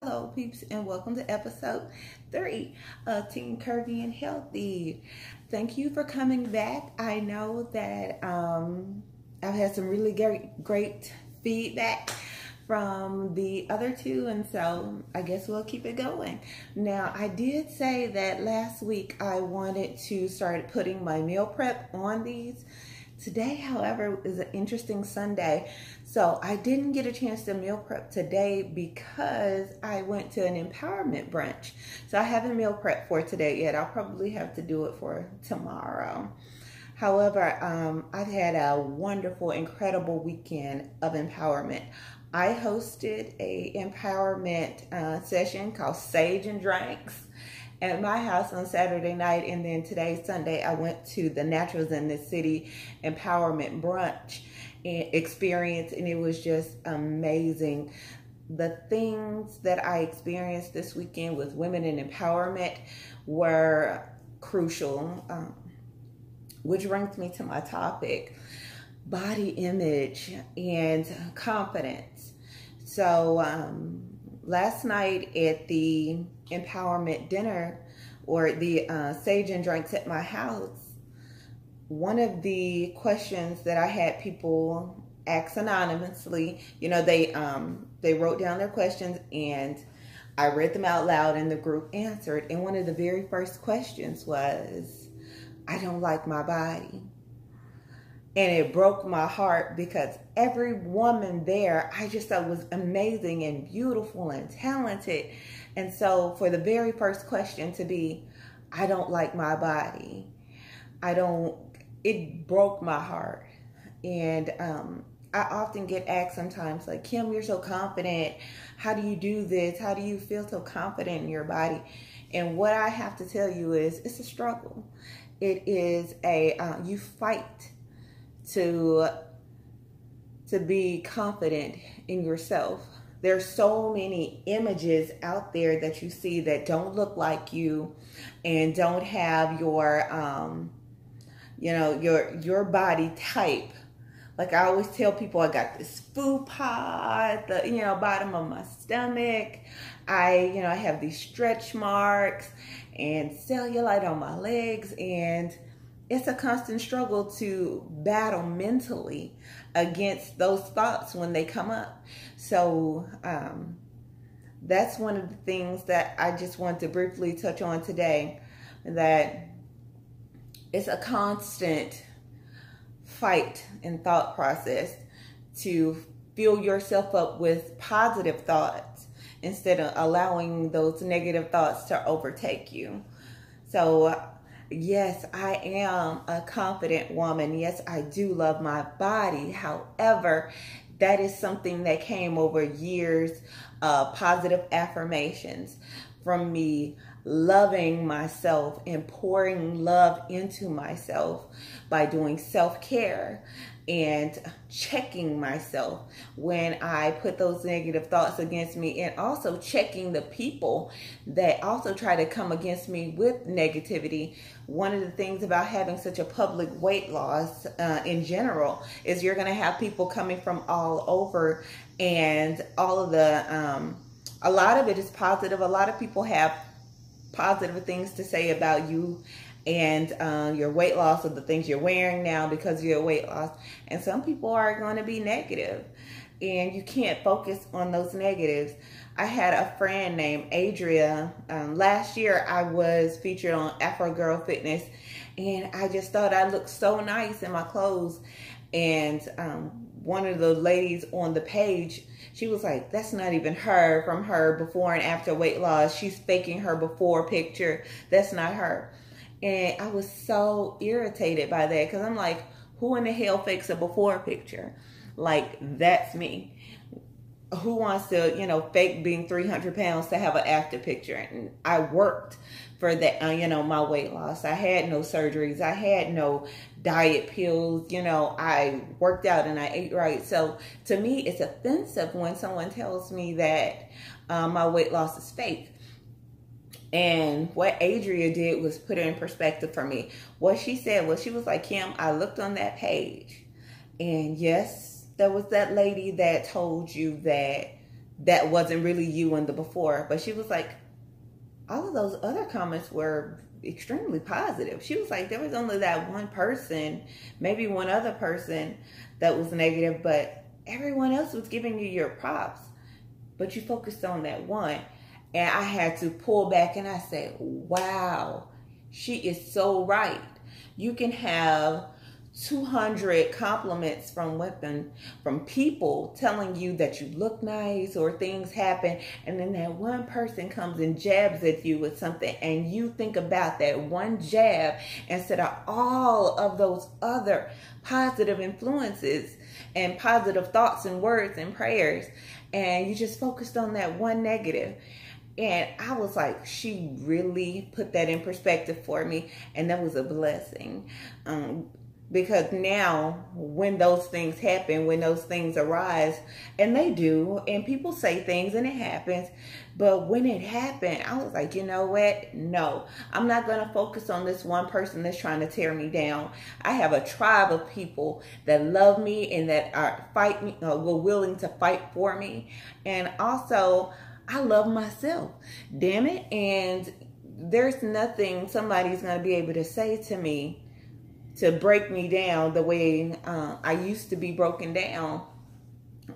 Hello, peeps, and welcome to episode 3 of Team Curvy and Healthy. Thank you for coming back. I know that I've had some really great feedback from the other two, and so I guess we'll keep it going. Now, I did say that last week I wanted to start putting my meal prep on these. Today, however, is an interesting Sunday, so I didn't get a chance to meal prep today because I went to an empowerment brunch. So I haven't meal prep for today yet. I'll probably have to do it for tomorrow. However, I've had a wonderful, incredible weekend of empowerment. I hosted a empowerment session called Sage and Drinks at my house on Saturday night, and then today, Sunday, I went to the Naturals in the City Empowerment Brunch experience, and it was just amazing. The things that I experienced this weekend with women in empowerment were crucial, which brings me to my topic, body image and confidence. So last night at the empowerment dinner, or the Sage and Drinks at my house, one of the questions that I had people ask anonymously, they wrote down their questions and I read them out loud and the group answered. And one of the very first questions was, I don't like my body. And it broke my heart because every woman there, I just thought was amazing and beautiful and talented. And so for the very first question to be, I don't like my body, it broke my heart. And I often get asked sometimes, like, Kim, you're so confident. How do you do this? How do you feel so confident in your body? And what I have to tell you is it's a struggle. It is you fight to be confident in yourself. There's so many images out there that you see that don't look like you and don't have your your body type. Like I always tell people, I got this fupa at the bottom of my stomach. I have these stretch marks and cellulite on my legs, and it's a constant struggle to battle mentally against those thoughts when they come up. So that's one of the things that I just want to briefly touch on today, that it's a constant fight and thought process to fill yourself up with positive thoughts instead of allowing those negative thoughts to overtake you. So yes, I am a confident woman. Yes, I do love my body. However, that is something that came over years of positive affirmations from me loving myself and pouring love into myself by doing self-care and checking myself when I put those negative thoughts against me, and also checking the people that also try to come against me with negativity. One of the things about having such a public weight loss in general is you're going to have people coming from all over, and all of the a lot of it is positive. A lot of people have positive things to say about you and your weight loss, or the things you're wearing now because of your weight loss. And some people are going to be negative, and you can't focus on those negatives. I had a friend named Adria. Last year I was featured on Afro Girl Fitness, and I just thought I looked so nice in my clothes. And one of the ladies on the page, she was like, that's not even her, from her before and after weight loss. She's faking her before picture. That's not her. And I was so irritated by that, because I'm like, who in the hell fakes a before picture? Like, that's me. Who wants to, fake being 300 pounds to have an after picture? And I worked for that, my weight loss. I had no surgeries. I had no diet pills. I worked out and I ate right. So to me, it's offensive when someone tells me that my weight loss is fake. And what Adria did was put it in perspective for me. What she said was, she was like, Kim, I looked on that page, and yes, there was that lady that told you that that wasn't really you in the before. But she was like, all of those other comments were extremely positive. She was like, there was only that one person, maybe one other person that was negative, but everyone else was giving you your props. But you focused on that one. And I had to pull back and I said, wow, she is so right. You can have 200 compliments from women, from people telling you that you look nice or things happen, and then that one person comes and jabs at you with something, and you think about that one jab instead of all of those other positive influences and positive thoughts and words and prayers, and you just focused on that one negative. And I was like, she really put that in perspective for me, and that was a blessing. Because now when those things happen, when those things arise, and they do, and people say things and it happens, but when it happened, I was like, you know what? No, I'm not going to focus on this one person that's trying to tear me down. I have a tribe of people that love me and that were willing to fight for me. And also, I love myself, damn it. And there's nothing somebody's going to be able to say to me to break me down the way I used to be broken down.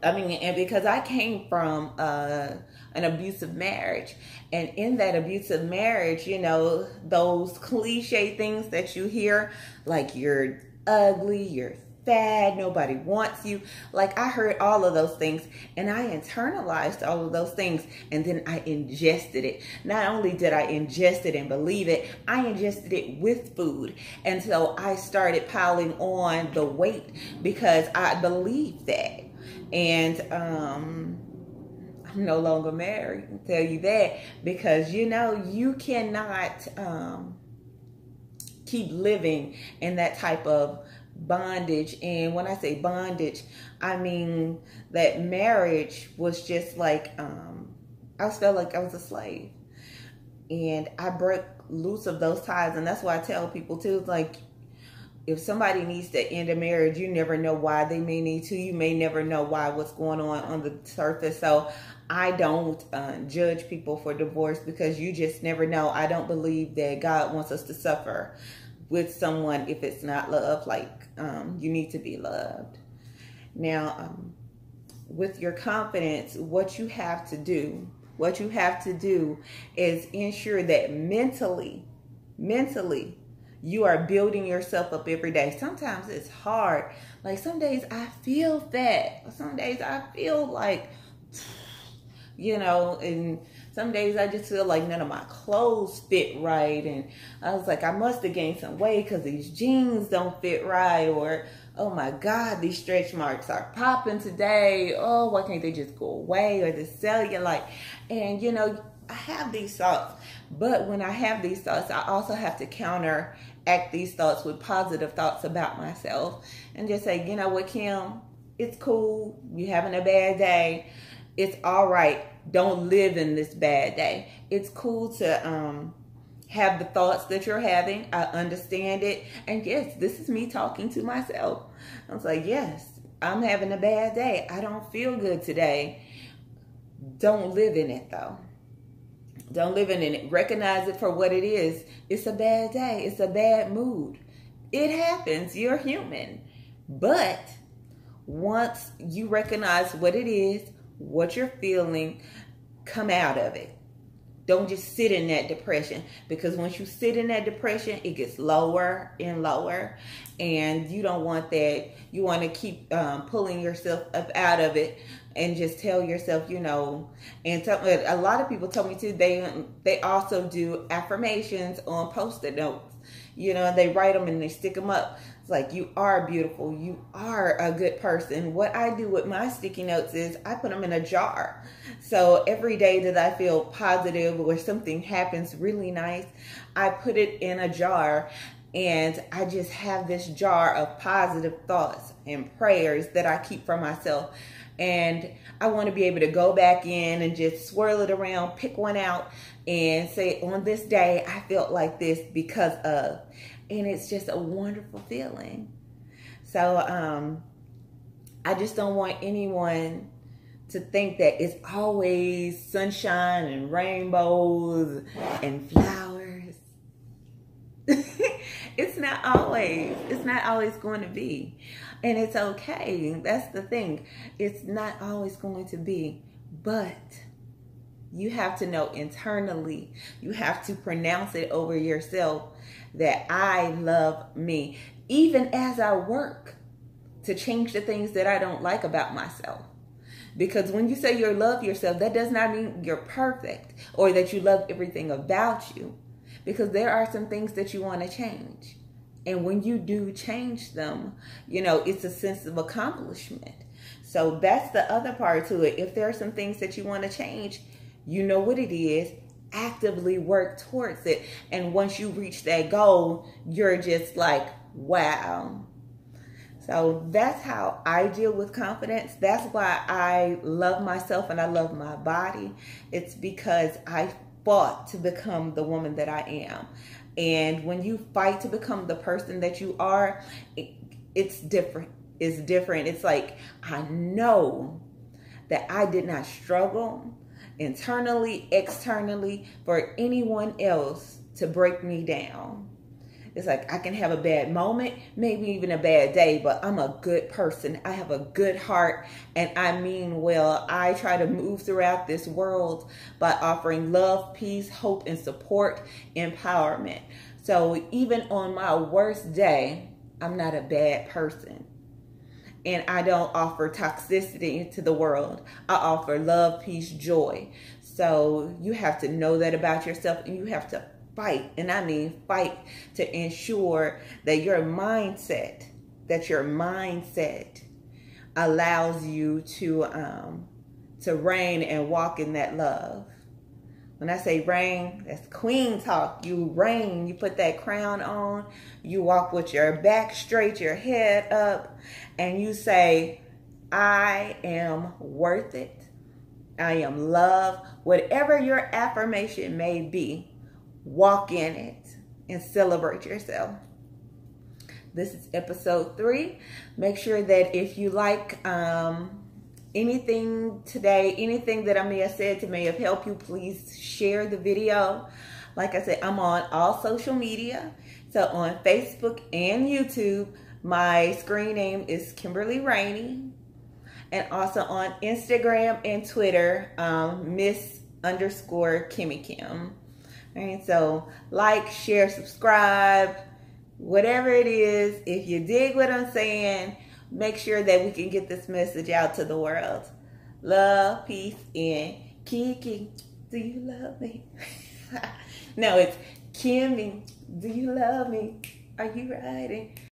I mean, and because I came from an abusive marriage, and in that abusive marriage, you know, those cliche things that you hear, like you're ugly, you're fat, nobody wants you. Like, I heard all of those things, and I internalized all of those things, and then I ingested it. Not only did I ingest it and believe it, I ingested it with food. And so I started piling on the weight because I believed that. And I'm no longer married, I'll tell you that, because, you know, you cannot keep living in that type of bondage. And when I say bondage, I mean that marriage was just like I felt like I was a slave, and I broke loose of those ties. And that's why I tell people too, it's like, if somebody needs to end a marriage, you never know why they may need to. You may never know what's going on the surface. So I don't judge people for divorce, because you just never know. I don't believe that God wants us to suffer with someone if it's not love. Like, you need to be loved. Now, with your confidence, what you have to do is ensure that mentally, you are building yourself up every day. Sometimes it's hard. Like, some days I feel fat. Some days I feel like, you know, and some days I just feel like none of my clothes fit right. And I was like, I must have gained some weight because these jeans don't fit right. Or, oh my God, these stretch marks are popping today. Oh, why can't they just go away? Or the cellulite. And, you know, I have these thoughts. But when I have these thoughts, I also have to counteract these thoughts with positive thoughts about myself. And just say, you know what, Kim? It's cool. You're having a bad day. It's all right. Don't live in this bad day. It's cool to have the thoughts that you're having. I understand it. And yes, this is me talking to myself. I was like, yes, I'm having a bad day. I don't feel good today. Don't live in it, though. Don't live in it. Recognize it for what it is. It's a bad day. It's a bad mood. It happens. You're human. But once you recognize what it is, what you're feeling, come out of it. Don't just sit in that depression, because once you sit in that depression, it gets lower and lower, and you don't want that. You want to keep pulling yourself up out of it, and just tell yourself, you know. And a lot of people tell me too, they also do affirmations on Post-it notes. You know, they write them and they stick them up. It's like, you are beautiful. You are a good person. What I do with my sticky notes is I put them in a jar. So every day that I feel positive or something happens really nice, I put it in a jar, and I just have this jar of positive thoughts and prayers that I keep for myself. And I want to be able to go back in and just swirl it around, pick one out, and say, on this day, I felt like this because of. And it's just a wonderful feeling. So I just don't want anyone to think that it's always sunshine and rainbows and flowers. It's not always. It's not always going to be. And it's okay. That's the thing. It's not always going to be. But you have to know internally, you have to pronounce it over yourself that I love me. Even as I work to change the things that I don't like about myself. Because when you say you love yourself, that does not mean you're perfect or that you love everything about you. Because there are some things that you want to change. And when you do change them, you know, it's a sense of accomplishment. So that's the other part to it. If there are some things that you want to change, you know what it is, actively work towards it. And once you reach that goal, you're just like, wow. So that's how I deal with confidence. That's why I love myself and I love my body. It's because I fought to become the woman that I am. And when you fight to become the person that you are, it's different. It's different. It's like, I know that I did not struggle internally, externally for anyone else to break me down. It's like I can have a bad moment, maybe even a bad day, but I'm a good person. I have a good heart and I mean well. I try to move throughout this world by offering love, peace, hope, and support, empowerment. So even on my worst day, I'm not a bad person. And I don't offer toxicity to the world. I offer love, peace, joy. So you have to know that about yourself and you have to fight, and I mean fight, to ensure that your mindset allows you to reign and walk in that love. When I say reign, that's queen talk. You reign, you put that crown on, you walk with your back straight, your head up, and you say, I am worth it. I am loved. Whatever your affirmation may be, walk in it and celebrate yourself. This is episode 3. Make sure that if you like anything today, anything that I may have said to may have helped you, please share the video. Like I said, I'm on all social media. So on Facebook and YouTube, my screen name is Kimberly Rainey. And also on Instagram and Twitter, Miss_Kimmy Kim. All right, so like, share, subscribe, whatever it is. If you dig what I'm saying, make sure that we can get this message out to the world. Love, peace, and Kiki. Do you love me? No, it's Kimmy. Do you love me? Are you riding?